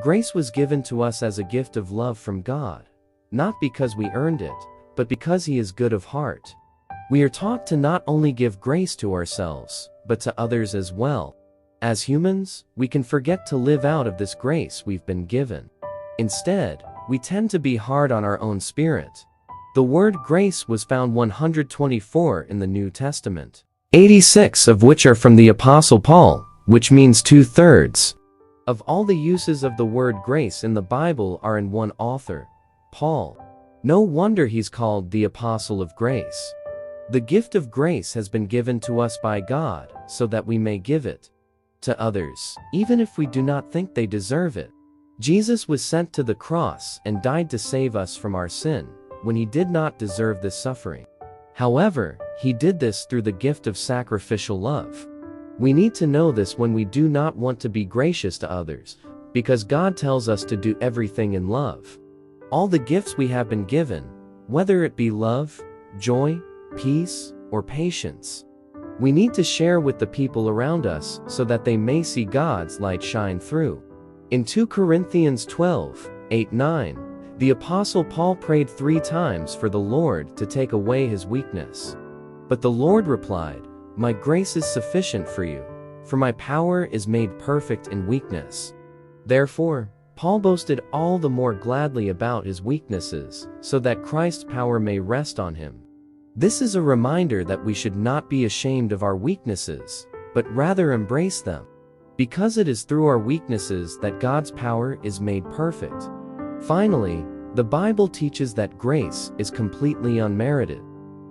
Grace was given to us as a gift of love from God, not because we earned it, but because He is good of heart. We are taught to not only give grace to ourselves, but to others as well. As humans, we can forget to live out of this grace we've been given. Instead, we tend to be hard on our own spirit. The word grace was found 124 in the New Testament, 86 of which are from the Apostle Paul, which means 2/3. Of all the uses of the word grace in the Bible are in one author, Paul. No wonder he's called the Apostle of Grace. The gift of grace has been given to us by God so that we may give it to others, even if we do not think they deserve it. Jesus was sent to the cross and died to save us from our sin, when He did not deserve this suffering. However, He did this through the gift of sacrificial love. We need to know this when we do not want to be gracious to others, because God tells us to do everything in love. All the gifts we have been given, whether it be love, joy, peace, or patience, we need to share with the people around us so that they may see God's light shine through. In 2 Corinthians 12:8-9, the Apostle Paul prayed 3 times for the Lord to take away his weakness. But the Lord replied, "My grace is sufficient for you, for my power is made perfect in weakness." Therefore, Paul boasted all the more gladly about his weaknesses, so that Christ's power may rest on him. This is a reminder that we should not be ashamed of our weaknesses, but rather embrace them, because it is through our weaknesses that God's power is made perfect. Finally, the Bible teaches that grace is completely unmerited.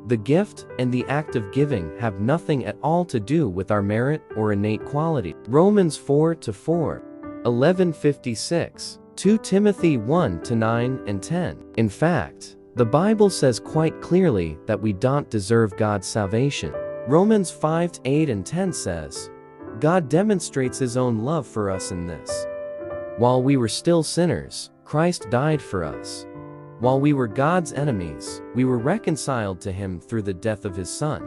The gift and the act of giving have nothing at all to do with our merit or innate quality. Romans 4:4, 11:56, 2 Timothy 1:9 and 10. In fact, the Bible says quite clearly that we don't deserve God's salvation. Romans 5:8 and 10 says, God demonstrates His own love for us in this: while we were still sinners, Christ died for us. While we were God's enemies, we were reconciled to Him through the death of His Son.